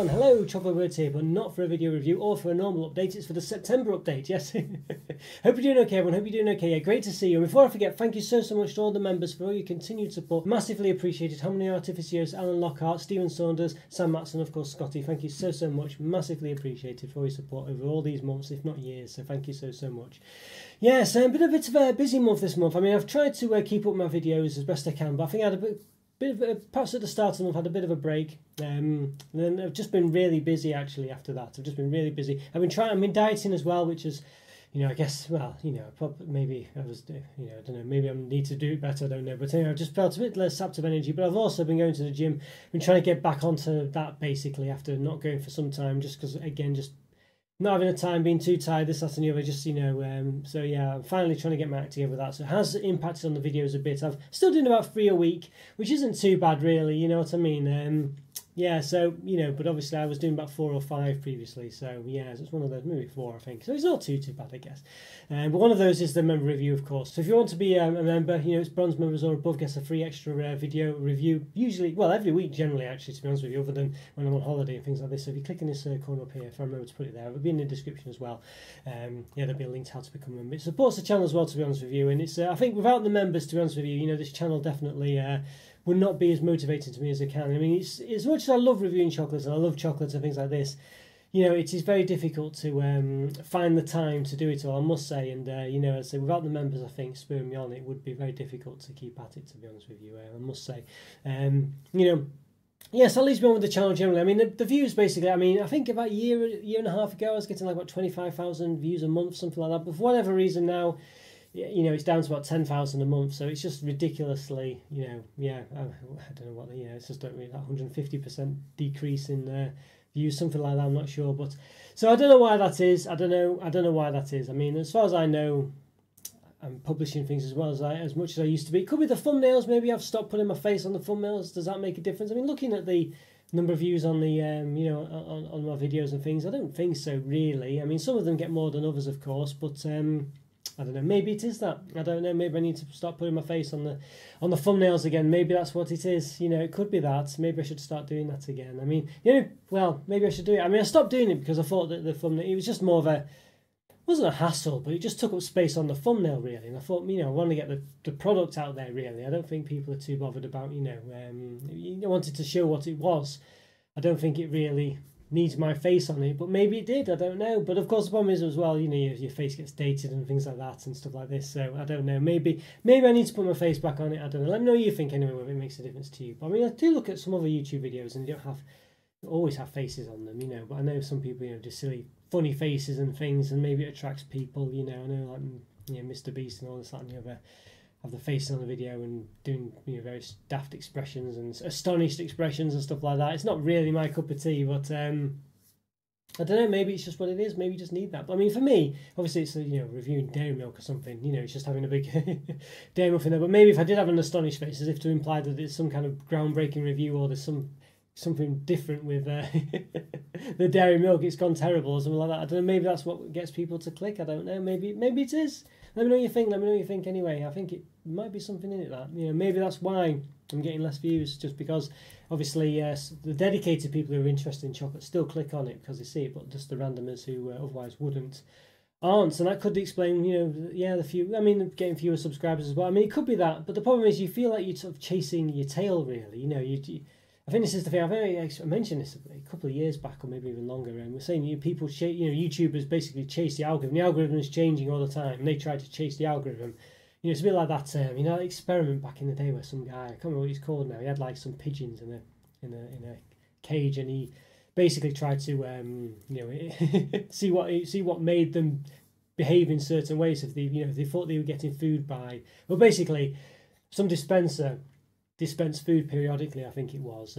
on. Hello, Chocolo Words here, but not for a video review or for a normal update. It's for the September update, yes. Hope you're doing okay, everyone. Hope you're doing okay. Yeah, great to see you. And before I forget, thank you so much to all the members for all your continued support. Massively appreciated. Harmony Artificios, Alan Lockhart, Stephen Saunders, Sam Matson, of course, Scotty. Thank you so much. Massively appreciated for all your support over all these months, if not years. So thank you so much. Yes, a bit of a busy month this month. I mean, I've tried to keep up my videos as best I can, but I think I had a bit perhaps at the start of the month, had a bit of a break. And then I've just been really busy actually after that. I've just been really busy. I've been dieting as well, which is, I guess, well, probably, maybe I was, I don't know, maybe I need to do it better, I don't know. But anyway, I just felt a bit less sapped of energy. But I've also been going to the gym, been trying to get back onto that basically after not going for some time, just because, again, just not having the time, being too tired, this, that and the other, just, so yeah, I'm finally trying to get my act together with that. So it has impacted on the videos a bit. I'm still doing about 3 a week, which isn't too bad really, you know what I mean? Yeah, so, but obviously I was doing about 4 or 5 previously, so yeah, so it's one of those, maybe 4 I think, so it's not too bad I guess. But one of those is the member review, of course. So if you want to be a member, it's bronze members or above, gets a free extra video review, usually, well, every week generally actually, to be honest with you, other than when I'm on holiday and things like this. So if you click in this corner up here, if I remember to put it there, it'll be in the description as well. Yeah, there'll be a link to how to become a member. It supports the channel as well, to be honest with you, and it's, I think without the members, to be honest with you, this channel definitely would not be as motivating to me as it can. I mean, it's, as much as I love reviewing chocolates and I love chocolates and things like this, it is very difficult to find the time to do it all, I must say. And, as I say, without the members, I think, spurring me on, it would be very difficult to keep at it, to be honest with you, I must say. Yes, that leaves me on with the channel generally. I mean, the views basically, I mean, I think about a year and a half ago, I was getting like about 25,000 views a month, something like that. But for whatever reason now, it's down to about 10,000 a month, so it's just ridiculously, I don't know what, it's just that 150% decrease in views, something like that, I'm not sure, but, so I don't know why that is, I don't know why that is. I mean, as far as I know, I'm publishing things as much as I used to be. It could be the thumbnails, maybe I've stopped putting my face on the thumbnails, does that make a difference? I mean, looking at the number of views on the, on my videos and things, I don't think so, really. I mean, some of them get more than others, of course, but, I don't know, maybe it is that. I don't know, maybe I need to start putting my face on the thumbnails again. Maybe that's what it is. It could be that. Maybe I should start doing that again. I mean, well, maybe I should do it. I mean, I stopped doing it because I thought that the thumbnail, it was just more of a, wasn't a hassle, but it just took up space on the thumbnail, really. And I thought, I want to get the product out there, really. I don't think people are too bothered about, wanted to show what it was. I don't think it really needs my face on it, but maybe it did, I don't know. But of course the problem is as well, your face gets dated and things like that and stuff like this, so I don't know, maybe I need to put my face back on it, I don't know. Let me know what you think anyway, whether it makes a difference to you. But I mean, I do look at some other YouTube videos and they don't always have faces on them, but I know some people, do silly funny faces and things, and maybe it attracts people, I know, like, Mr. Beast and all this, that and the other, have the faces on the video and doing very daft expressions and astonished expressions and stuff like that. It's not really my cup of tea, but I don't know, maybe it's just what it is. Maybe you just need that. But I mean, for me, obviously it's reviewing dairy milk or something, it's just having a big dairy milk in there. But maybe if I did have an astonished face, as if to imply that it's some kind of groundbreaking review, or there's something different with the dairy milk, it's gone terrible or something like that. I don't know, maybe that's what gets people to click. I don't know, maybe it is. Let me know what you think anyway. I think it might be something in it that, maybe that's why I'm getting less views, just because obviously the dedicated people who are interested in chocolate still click on it because they see it, but just the randomers who otherwise wouldn't aren't. And that could explain, the few, I mean, getting fewer subscribers as well. I mean, it could be that, but the problem is you feel like you're sort of chasing your tail, really. I think this is the thing. I mentioned this a couple of years back, or maybe even longer. And we're saying people, YouTubers basically chase the algorithm. The algorithm is changing all the time, and they try to chase the algorithm. It's a bit like that. Experiment back in the day where some guy, I can't remember what he's called now. He had like some pigeons in a cage, and he basically tried to see what made them behave in certain ways. If they thought they were getting food by, well, basically, some dispenser dispensed food periodically, I think it was.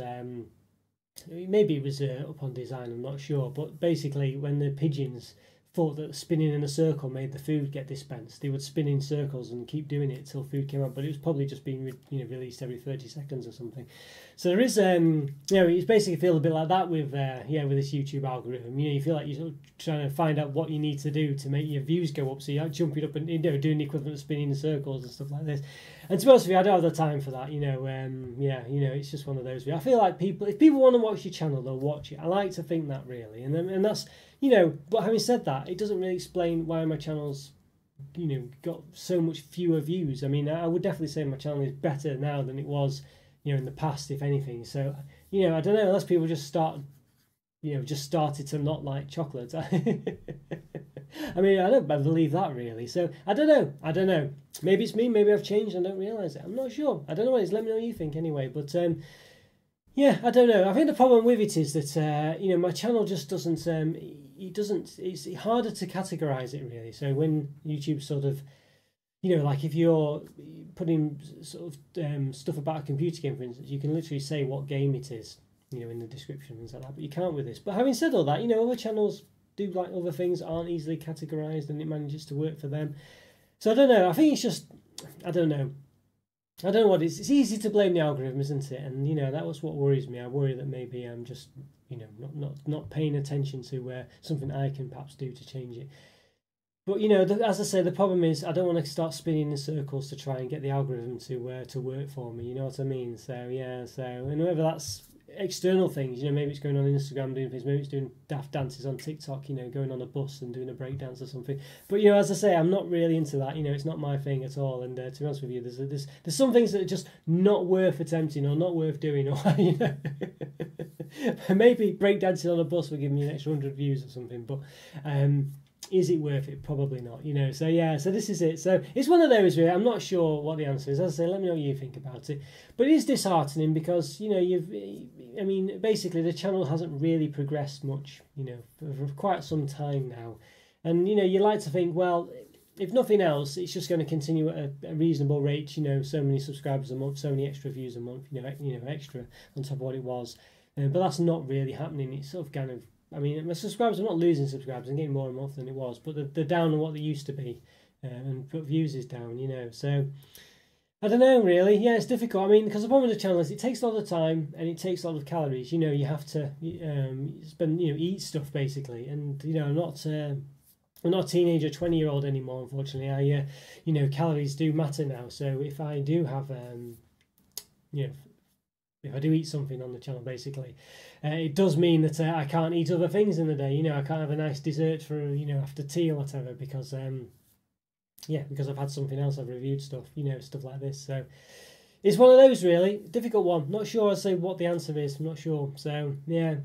Maybe it was up on design, I'm not sure. But basically, when the pigeons thought that spinning in a circle made the food get dispensed, they would spin in circles and keep doing it till food came out. But it was probably just being released every 30 seconds or something. So there is, you basically feel a bit like that with this YouTube algorithm. You feel like you're sort of trying to find out what you need to do to make your views go up. So you're jumping up and doing the equivalent of spinning in circles and stuff like this. And to be honest with you, I don't have the time for that. Yeah, it's just one of those. I feel like if people want to watch your channel, they'll watch it. I like to think that really, and that's But having said that, it doesn't really explain why my channel's got so much fewer views. I mean, I would definitely say my channel is better now than it was in the past, if anything. So I don't know, unless people just started to not like chocolate. I mean, I don't believe that really. So I don't know. Maybe it's me. Maybe I've changed and I don't realise it. I'm not sure. I don't know what it is. Let me know what you think anyway. But yeah, I don't know. I think the problem with it is that my channel just doesn't. It's harder to categorise it really. So when YouTube sort of, like if you're putting sort of stuff about a computer game, for instance, you can literally say what game it is, in the description and things like that. But you can't with this. But having said all that, other channels do like other things, aren't easily categorised, and it manages to work for them. So I don't know. I think it's just, I don't know what it is. It's easy to blame the algorithm, isn't it? And that was what worries me. I worry that maybe I'm just not paying attention to something I can perhaps do to change it. But as I say, the problem is I don't want to start spinning in circles to try and get the algorithm to work for me. You know what I mean? So yeah. So and whether that's external things, maybe it's going on Instagram doing things, maybe it's doing daft dances on TikTok, going on a bus and doing a break dance or something. But as I say, I'm not really into that. It's not my thing at all. And to be honest with you, there's some things that are just not worth attempting or not worth doing. Or maybe break dancing on a bus will give me an extra 100 views or something. But is it worth it? Probably not. So yeah. So this is it. So it's one of those really. I'm not sure what the answer is. As I say, let me know what you think about it. But it is disheartening because basically the channel hasn't really progressed much. For quite some time now, and you like to think, well, if nothing else, it's just going to continue at a reasonable rate. So many subscribers a month, so many extra views a month. Extra on top of what it was. But that's not really happening. It's sort of kind of. My subscribers are not losing subscribers and getting more a month than it was, but they're down on what they used to be, and views is down, So I don't know, really. Yeah, it's difficult. Because the problem with the channel is it takes a lot of time and it takes a lot of calories. You have to eat stuff basically, and I'm not a teenager, 20-year-old anymore. Unfortunately, calories do matter now. So if I do have if I do eat something on the channel, basically, it does mean that I can't eat other things in the day. I can't have a nice dessert for after tea or whatever because because I've had something else. I've reviewed stuff, stuff like this. So it's one of those really difficult one. Not sure I'd say what the answer is. I'm not sure. So yeah,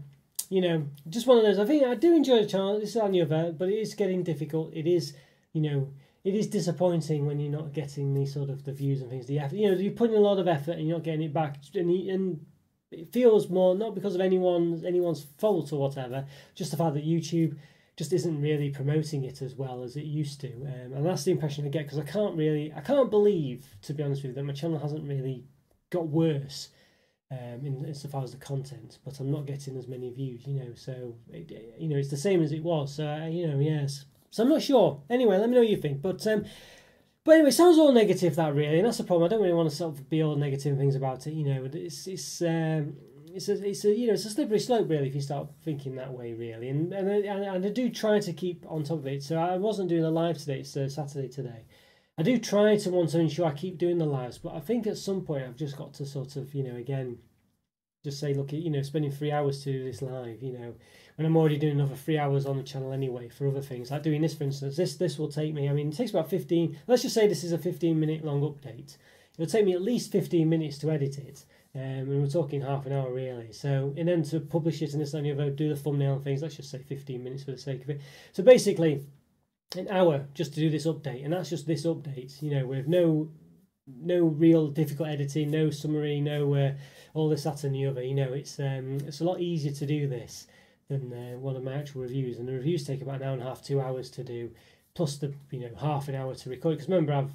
just one of those. I think I do enjoy the channel. This is on the other, but it is getting difficult. It is, it is disappointing when you're not getting the sort of the views and things. The effort, you're putting a lot of effort and you're not getting it back, and it feels more not because of anyone's fault or whatever, just the fact that YouTube just isn't really promoting it as well as it used to, and that's the impression I get because I can't believe, to be honest with you, that my channel hasn't really got worse insofar as the content, but I'm not getting as many views, so it's the same as it was. So yes. So I'm not sure. Anyway, let me know what you think. But anyway, it sounds all negative, that really, and that's the problem. I don't really want to sort of be all negative things about it. It's a slippery slope really if you start thinking that way really. And I do try to keep on top of it. So I wasn't doing a live today. It's Saturday today. I do try to want to ensure I keep doing the lives, but I think at some point I've just got to sort of again just say, look, spending 3 hours to do this live, when I'm already doing another 3 hours on the channel anyway for other things, like doing this, for instance. This will take me, it takes about 15, let's just say this is a 15-minute long update. It'll take me at least 15 minutes to edit it, and we're talking half an hour really. So, and then to publish it and this and the other, do the thumbnail and things, let's just say 15 minutes for the sake of it. So basically, an hour just to do this update, and that's just this update, with no real difficult editing, no summary, no all this, that and the other. It's a lot easier to do this than one of my actual reviews, and the reviews take about an hour and a half, 2 hours to do, plus the half an hour to record. Because remember,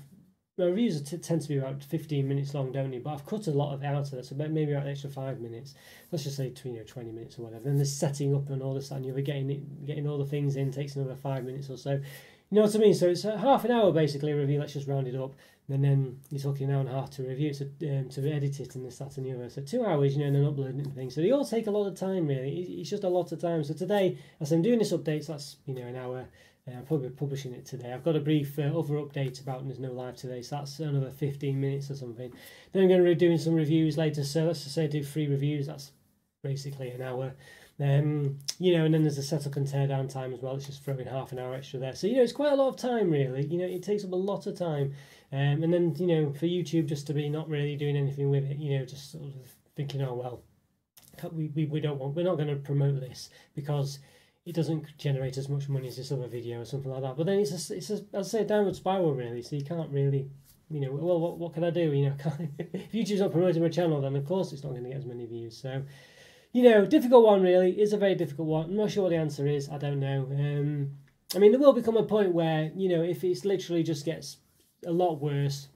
my reviews tend to be about 15 minutes long, don't they? But I've cut a lot of it out of that, so maybe about an extra 5 minutes. Let's just say 20 minutes or whatever. Then there's setting up and all this, that and the other, getting all the things in takes another 5 minutes or so. You know what I mean? So it's half an hour basically a review. Let's just round it up. And then you're talking an hour and a half to review it, to edit it, and this, that, and the other. So 2 hours, and then uploading and things. So they all take a lot of time, really. It's just a lot of time. So today, as I'm doing this update, so that's an hour. I'll probably be publishing it today. I've got a brief other update about there's no live today, so that's another 15 minutes or something. Then I'm going to be doing some reviews later, so let's just say I do 3 reviews, that's basically an hour. You know, and then there's a setup and tear down time as well. It's just throwing half an hour extra there. So, you know, it's quite a lot of time, really. You know, it takes up a lot of time. And then, you know, for YouTube just to be not really doing anything with it, you know, just sort of thinking, oh, well, we don't want, we're not going to promote this because it doesn't generate as much money as this other video or something like that. But then it's I'd say a downward spiral, really. So you can't really, you know, well, what can I do? You know, if YouTube's not promoting my channel, then of course it's not going to get as many views. So, you know, difficult one, really. It's a very difficult one. I'm not sure what the answer is. I don't know. I mean, there will become a point where, you know, if it's literally just gets a lot worse,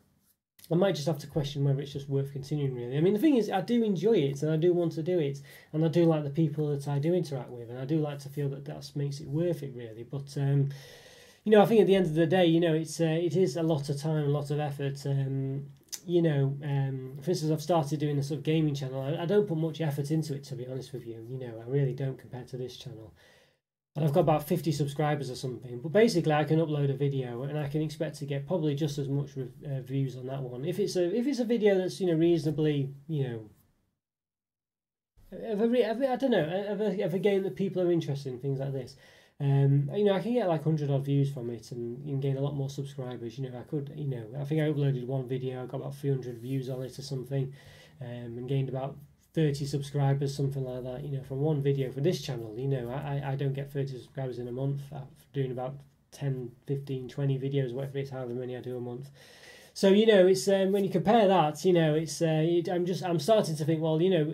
I might just have to question whether it's just worth continuing, really. I mean, the thing is, I do enjoy it, and I do want to do it, and I do like the people that I do interact with, and I do like to feel that that makes it worth it, really. But, you know, I think at the end of the day, you know, it is a lot of time, a lot of effort. You know, for instance, I've started doing a sort of gaming channel. I don't put much effort into it, to be honest with you. You know, I really don't compared to this channel. And I've got about 50 subscribers or something. But basically, I can upload a video and I can expect to get probably just as much views on that one. If it's a video that's, you know, reasonably, you know, I don't know, of a game that people are interested in, things like this. You know, I can get like 100 odd views from it and you can gain a lot more subscribers. You know, I could, you know, I think I uploaded one video, I got about 300 views on it or something, and gained about 30 subscribers, something like that, you know, from one video for this channel. You know, I don't get 30 subscribers in a month. I'm doing about 10, 15, 20 videos, whatever it's, however many I do a month. So, you know, it's when you compare that, you know, it's I'm starting to think, well, you know,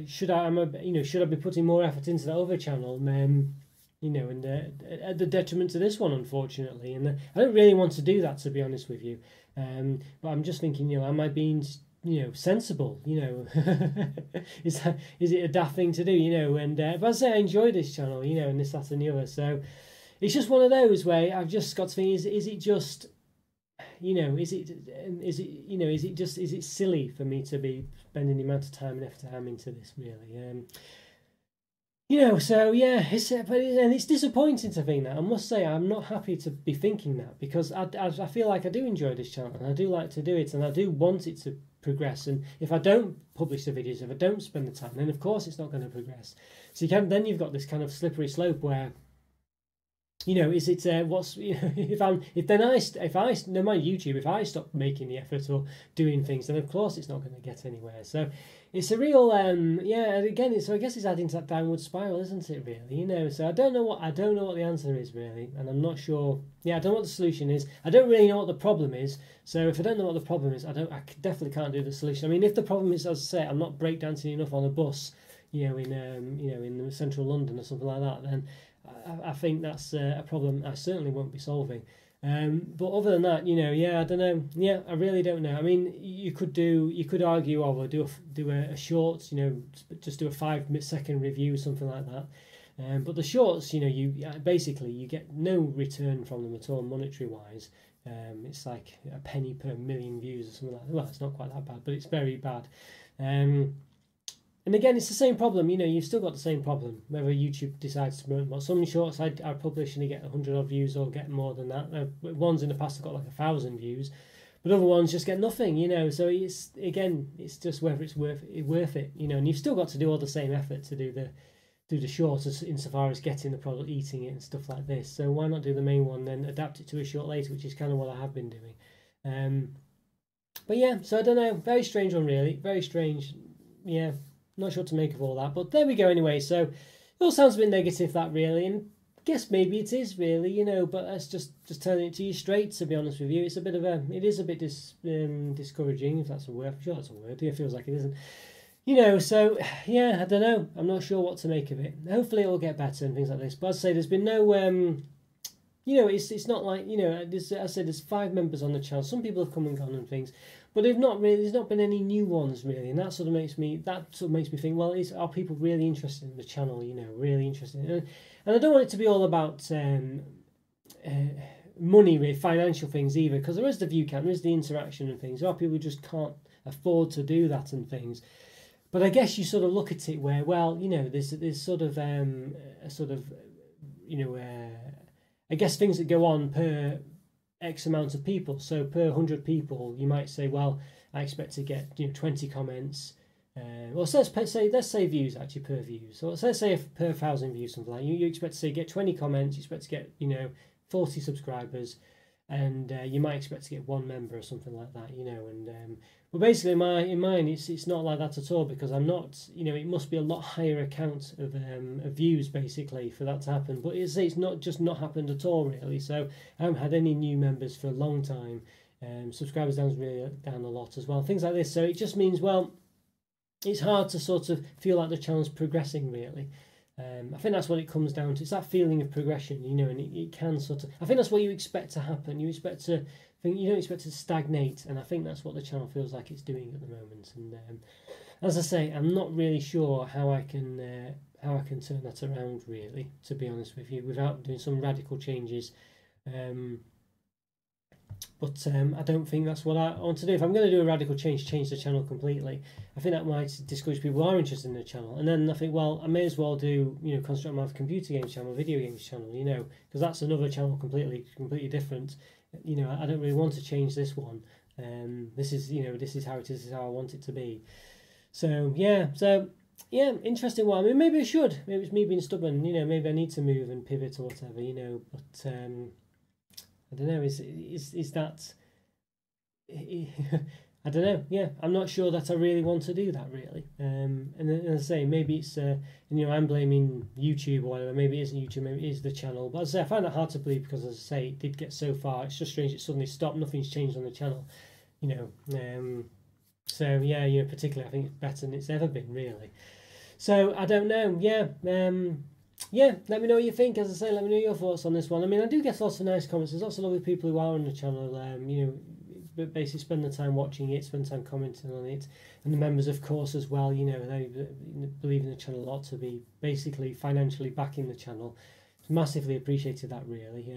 should I be putting more effort into that other channel? You know, and at the detriment to this one, unfortunately. And I don't really want to do that, to be honest with you. But I'm just thinking, you know, am I being, you know, sensible? You know, is it a daft thing to do? You know, and but I say I enjoy this channel, you know, and this, that, and the other. So it's just one of those where I've just got to think: is it just, you know, is it silly for me to be spending the amount of time and effort I'm into this, really? You know, so yeah, it's disappointing to think that. I must say, I'm not happy to be thinking that, because I feel like I do enjoy this channel and I do like to do it and I do want it to progress. And if I don't publish the videos, if I don't spend the time, then of course it's not going to progress. So then you've got this kind of slippery slope where, you know, is it what's, you know, if I no matter YouTube, if I stop making the effort or doing things, then of course it's not going to get anywhere. So it's a real yeah, and again, so I guess it's adding to that downward spiral, isn't it, really? You know, so I don't know what the answer is, really, and I'm not sure. Yeah, I don't know what the solution is. I don't really know what the problem is. So if I don't know what the problem is, I definitely can't do the solution. I mean, if the problem is, as I say, I'm not breakdancing enough on a bus, you know, in central London or something like that, then I think that's a problem I certainly won't be solving. But other than that, you know, yeah, I don't know. Yeah, I really don't know. I mean, you could argue, oh, we'll do a short, you know, just do a 5-second review, something like that. But the shorts, you know, you get no return from them at all, monetary wise. It's like a penny per million views or something like that. Well, it's not quite that bad, but it's very bad. And again, it's the same problem, you know, you've still got the same problem, whether YouTube decides to promote more. Some shorts I publish and you get 100 odd views or get more than that. Ones in the past have got like 1,000 views, but other ones just get nothing, you know. So it's just whether it's worth it, you know. And you've still got to do all the same effort to do the shorts insofar as getting the product, eating it and stuff like this. So why not do the main one, then adapt it to a short later, which is kind of what I have been doing. But yeah, so I don't know, very strange one, really, very strange. Yeah. Not sure what to make of all that, but there we go anyway. So it all sounds a bit negative, that, really, and I guess maybe it is, really, you know, but that's just telling it to you straight, to be honest with you. It is a bit discouraging, if that's a word. I'm sure that's a word. It feels like it isn't. You know, so, yeah, I don't know. I'm not sure what to make of it. Hopefully it will get better and things like this. But I'd say there's been no, you know, it's not like, you know, as I said, there's 5 members on the channel. Some people have come and gone and things. But there's not been any new ones, really, and that sort of makes me think, well, are people really interested in the channel? You know, really interested, and I don't want it to be all about money, really, financial things either, because there is the view count, there is the interaction and things. There are people who just can't afford to do that and things. But I guess you sort of look at it where, well, you know, there's sort of you know, I guess things that go on per X amount of people. So per 100 people, you might say, well, I expect to get 20 comments. Well, so let's say views actually per view. So let's say if per 1,000 views, something like you expect to say get 20 comments, you expect to get 40 subscribers, and you might expect to get one member or something like that, And but basically, in mine, it's not like that at all, because I'm not, it must be a lot higher account of views basically for that to happen. But it's not happened at all really. So I haven't had any new members for a long time. Subscribers down a lot as well. Things like this. So it just means, well, it's hard to sort of feel like the channel's progressing really. I think that's what it comes down to. It's that feeling of progression, and it can sort of. I think that's what you expect to happen. You don't expect it to stagnate, and I think that's what the channel feels like it's doing at the moment. And as I say, I'm not really sure how I can turn that around really, to be honest with you, without doing some radical changes. But I don't think that's what I want to do. If I'm going to do a radical change the channel completely, I think that might discourage people who are interested in the channel. And then I think, well, I may as well do, concentrate on my computer games channel, video games channel, because that's another channel completely different. I don't really want to change this one. This is how it is. This is how I want it to be. So yeah, interesting one. I mean, maybe I should. Maybe it's me being stubborn. Maybe I need to move and pivot or whatever. But. I don't know. Is that? I don't know. Yeah, I'm not sure that I really want to do that really. And as I say, maybe it's I'm blaming YouTube or whatever. Maybe it isn't YouTube. Maybe it is the channel. But as I say, I find that hard to believe, because as I say, it did get so far. It's just strange it suddenly stopped. Nothing's changed on the channel. So yeah, particularly I think it's better than it's ever been really. So I don't know. Yeah, let me know what you think. As I say, let me know your thoughts on this one. I mean, I do get lots of nice comments. There's lots of lovely people who are on the channel, basically spend the time watching it, spend time commenting on it. And the members, of course, as well, they believe in the channel a lot, to be basically financially backing the channel. It's massively appreciated that, really.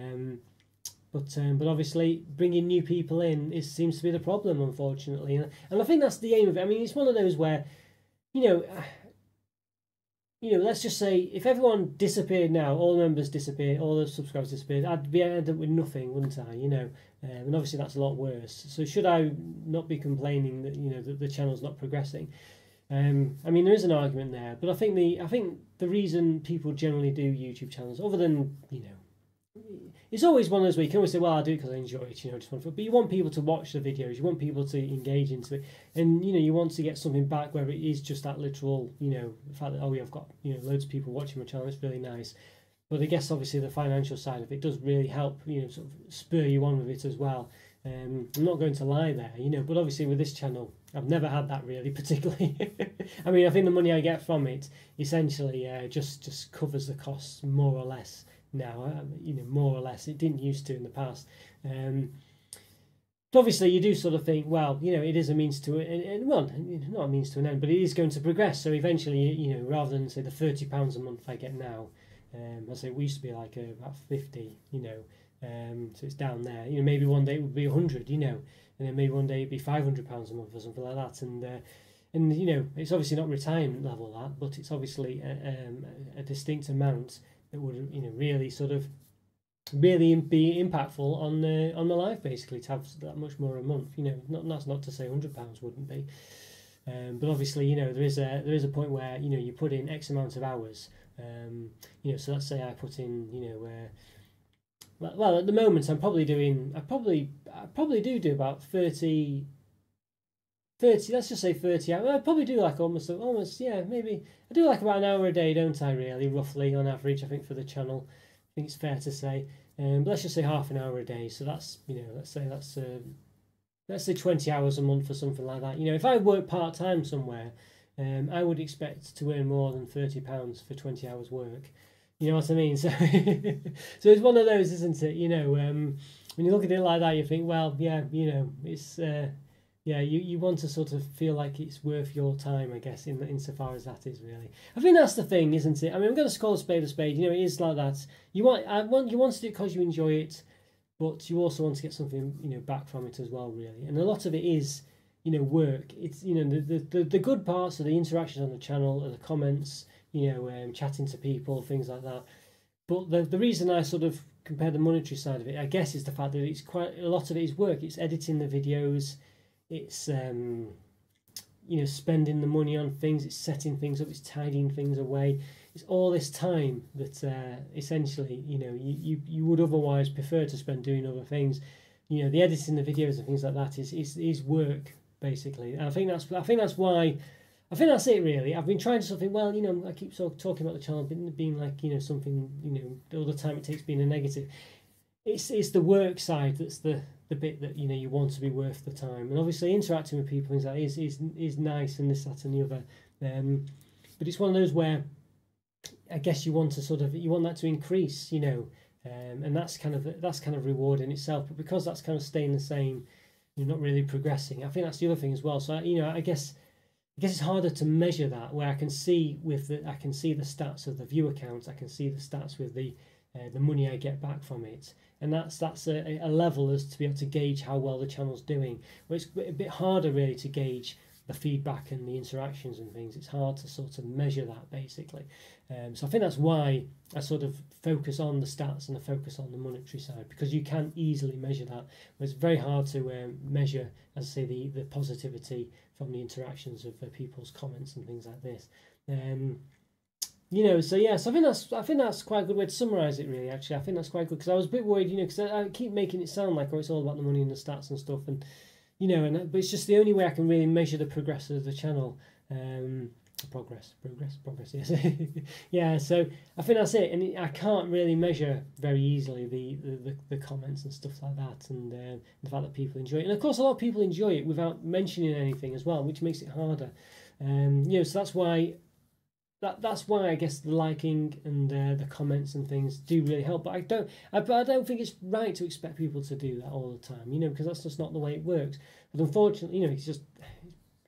But obviously, bringing new people in seems to be the problem, unfortunately. And I think that's the aim of it. I mean, it's one of those where, let's just say if everyone disappeared now, all the members disappeared, all the subscribers disappeared, I'd end up with nothing, wouldn't I? And obviously that's a lot worse. So should I not be complaining that that the channel's not progressing? I mean, there is an argument there, but I think the reason people generally do YouTube channels, other than it's always one of those where you can always say, well, I do it because I enjoy it, just want to, but you want people to watch the videos, you want people to engage into it, and you want to get something back where it is just that literal, the fact that, oh yeah, I've got loads of people watching my channel, it's really nice. But I guess obviously the financial side of it does really help, sort of spur you on with it as well. I'm not going to lie there, but obviously with this channel, I've never had that really particularly. I mean, I think the money I get from it essentially just covers the costs more or less now. More or less. It didn't used to in the past. But obviously you do sort of think, well, it is a means to and well, not a means to an end, but it is going to progress. So eventually, rather than say the £30 a month I get now, I say it used to be like about 50, so it's down there. Maybe one day it would be 100, and then maybe one day it'd be £500 a month or something like that. And it's obviously not retirement level that, but it's obviously a distinct amount that would really sort of really be impactful on my life, basically, to have that much more a month. That's not to say £100 wouldn't be, but obviously there is a point where you put in X amount of hours. So let's say I put in well, at the moment I probably do about 30, let's just say 30 hours. I probably do like almost, yeah, maybe I do like about an hour a day, don't I, really, roughly on average, I think, for the channel. I think it's fair to say. But let's just say half an hour a day. So that's, let's say 20 hours a month or something like that. If I work part-time somewhere, I would expect to earn more than £30 for 20 hours work. You know what I mean? So, so it's one of those, isn't it? When you look at it like that, you think, well, yeah, it's... yeah, you want to sort of feel like it's worth your time, I guess, insofar as that is really. I think that's the thing, isn't it? I mean, I'm going to call a spade a spade. It is like that. You want to do it because you enjoy it, but you also want to get something back from it as well, really. And a lot of it is work. It's the good parts are the interactions on the channel, are the comments, chatting to people, things like that. But the reason I sort of compare the monetary side of it, I guess, is the fact that it's quite a lot of it is work. It's editing the videos, it's you know, spending the money on things, it's setting things up, it's tidying things away. It's all this time that essentially, you know, you would otherwise prefer to spend doing other things. You know, the editing the videos and things like that is work basically. And I think that's why. I think that's it really. I've been trying to sort of think, well, you know, I keep talking about the channel being like, you know, something, you know, all the time it takes being a negative. It's the work side that's the bit that, you know, you want to be worth the time. And obviously interacting with people, things like that is nice, and this, that and the other. But it's one of those where I guess you want that to increase, you know, and that's kind of reward in itself. But because that's kind of staying the same, you're not really progressing. I think that's the other thing as well. So, you know, I guess it's harder to measure that, where I can see the stats of the view accounts, I can see the stats with the money I get back from it, and that's a level as to be able to gauge how well the channel's doing. But it's a bit harder really to gauge the feedback and the interactions and things. It's hard to sort of measure that basically. So I think that's why I sort of focus on the stats and I focus on the monetary side, because you can easily measure that. But it's very hard to measure, as I say, the positivity from the interactions of people's comments and things like this. You know, so yeah, so I think that's quite a good way to summarise it really. Actually, I think that's quite good, because I was a bit worried, you know, because I keep making it sound like, oh, it's all about the money and the stats and stuff, and you know, but it's just the only way I can really measure the progress of the channel. Progress, yes. Yeah, so I think that's it, and I can't really measure very easily the comments and stuff like that, and the fact that people enjoy it. And of course, a lot of people enjoy it without mentioning anything as well, which makes it harder. You know, so that's why I guess the liking and the comments and things do really help. But I don't think it's right to expect people to do that all the time, you know, because that's just not the way it works. But unfortunately, you know, it's just,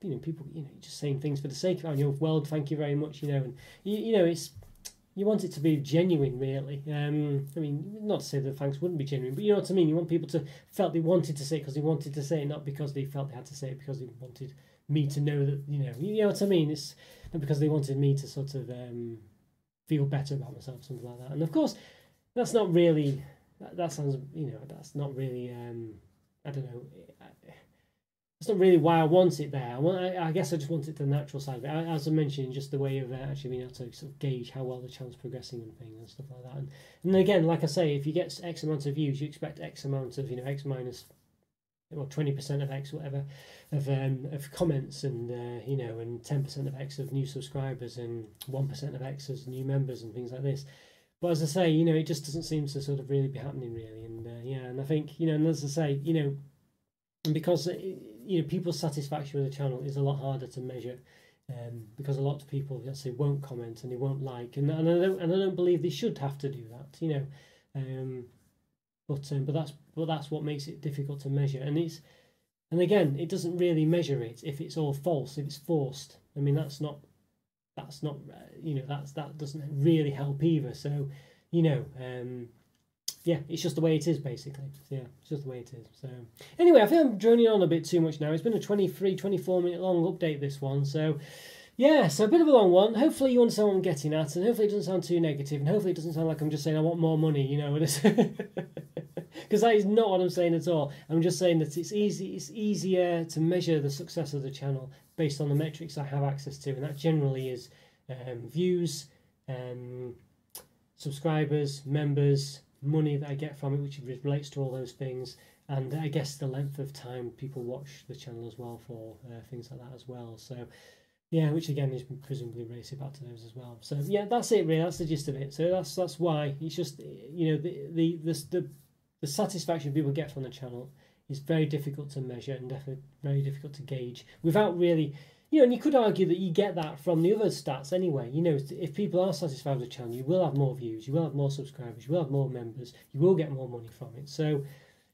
you know, people, you know, just saying things for the sake of, oh, you know, well, thank you very much, you know, and you know, it's, you want it to be genuine, really. I mean, not to say that thanks wouldn't be genuine, but you know what I mean. You want people to felt they wanted to say it because they wanted to say it, not because they felt they had to say it because they wanted me to know that, you know what I mean. It's not because they wanted me to sort of feel better about myself, something like that. And of course, that's not really. That sounds, you know, that's not really. I don't know. That's not really why I want it there. I guess I just want it the natural side of it. As I mentioned, just the way of actually being able to sort of gauge how well the channel's progressing and things and stuff like that. And then again, like I say, if you get X amount of views, you expect X amount of, you know, X minus, well, 20% of X, whatever, of comments, and you know, and 10% of X of new subscribers, and 1% of X as new members and things like this. But as I say, you know, it just doesn't seem to sort of really be happening really. And yeah, and I think, you know, and as I say, you know, and because you know, people's satisfaction with the channel is a lot harder to measure, because a lot of people, let's say, won't comment and they won't like, and I don't believe they should have to do that, you know. But that's what makes it difficult to measure, and again, it doesn't really measure it if it's all false, if it's forced. I mean, that's not you know, that doesn't really help either. So, you know, yeah, it's just the way it is, basically. Yeah, it's just the way it is. So anyway, I think I'm droning on a bit too much now. It's been a 24 minute long update, this one. So yeah, so a bit of a long one. Hopefully you understand what I'm getting at, and hopefully it doesn't sound too negative, and hopefully it doesn't sound like I'm just saying I want more money, you know, because that is not what I'm saying at all. I'm just saying that it's easier to measure the success of the channel based on the metrics I have access to, and that generally is views, subscribers, members, money that I get from it, which relates to all those things, and I guess the length of time people watch the channel as well for things like that as well. So yeah, which again is presumably related back to those as well. So yeah, that's it really. That's the gist of it. So that's why it's just, you know, the satisfaction people get from the channel is very difficult to measure and definitely very difficult to gauge without really, you know, and you could argue that you get that from the other stats anyway. You know, if people are satisfied with the channel, you will have more views, you will have more subscribers, you will have more members, you will get more money from it. So,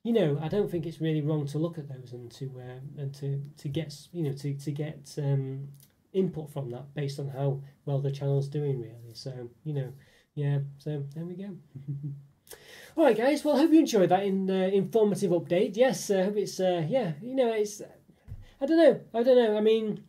you know, I don't think it's really wrong to look at those and to get, you know, to get input from that based on how well the channel's doing really. So, you know, yeah. So there we go. All right, guys. Well, I hope you enjoyed that informative update. Yes, I hope it's yeah. You know, it's I don't know. I mean,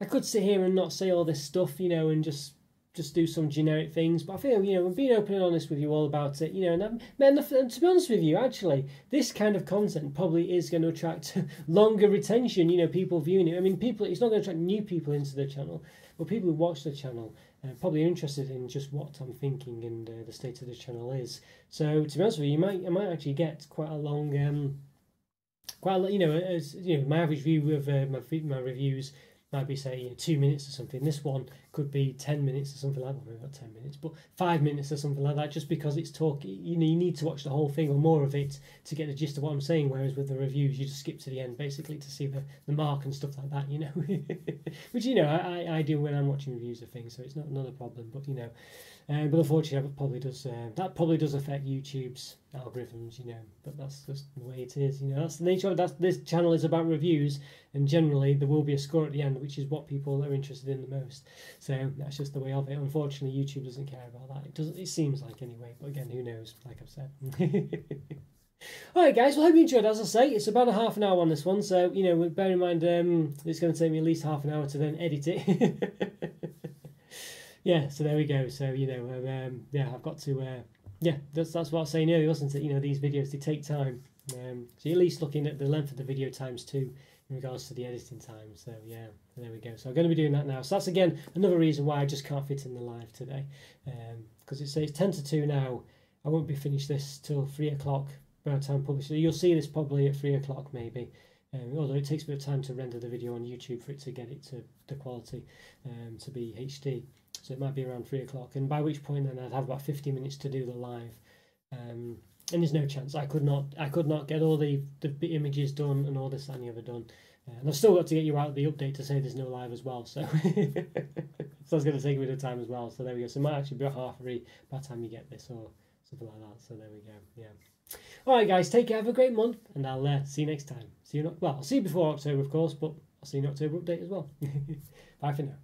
I could sit here and not say all this stuff, you know, and just just do some generic things. But I feel, you know, I'm being open and honest with you all about it, you know, and to be honest with you, actually, this kind of content probably is going to attract longer retention, you know, people viewing it. I mean, people, it's not going to attract new people into the channel, but people who watch the channel probably are interested in just what I'm thinking and the state of the channel is. So to be honest with you, I might actually get quite a long, you know, my average view of my reviews might be, say, 2 minutes or something. This one could be 10 minutes or something like that. Well, maybe not 10 minutes, but 5 minutes or something like that, just because it's talking. You know, you need to watch the whole thing or more of it to get the gist of what I'm saying, whereas with the reviews, you just skip to the end, basically, to see the mark and stuff like that, you know. Which, you know, I do when I'm watching reviews of things, so it's not a problem, but, you know. But unfortunately, that probably does affect YouTube's algorithms, you know. But that's just the way it is, you know. That's the nature of that. This channel is about reviews, and generally there will be a score at the end, which is what people are interested in the most. So that's just the way of it. Unfortunately, YouTube doesn't care about that. It doesn't. It seems like anyway. But again, who knows? Like I've said. Alright guys, well, I hope you enjoyed. As I say, it's about a half an hour on this one, so, you know, bear in mind it's going to take me at least half an hour to then edit it. Yeah, so there we go. So, you know, yeah, I've got to, yeah, that's what I was saying earlier, wasn't it? You know, these videos, they take time. So you're at least looking at the length of the video times 2 in regards to the editing time. So, yeah, there we go. So I'm going to be doing that now. So that's, again, another reason why I just can't fit in the live today. Because it says 10 to 2 now. I won't be finished this till 3 o'clock by the time published. So you'll see this probably at 3 o'clock maybe. Although it takes a bit of time to render the video on YouTube for it to get it to the quality to be HD. So it might be around 3 o'clock, and by which point then I'd have about 50 minutes to do the live. And there's no chance I could not get all the images done and all this and the other done. And I've still got to get you out the update to say there's no live as well. So so that's going to take a bit of time as well. So there we go. So it might actually be about 3:30 by the time you get this or something like that. So there we go. Yeah. All right, guys. Take care. Have a great month, and I'll see you next time. See you. Well, I'll see you before October, of course, but I'll see you in October update as well. Bye for now.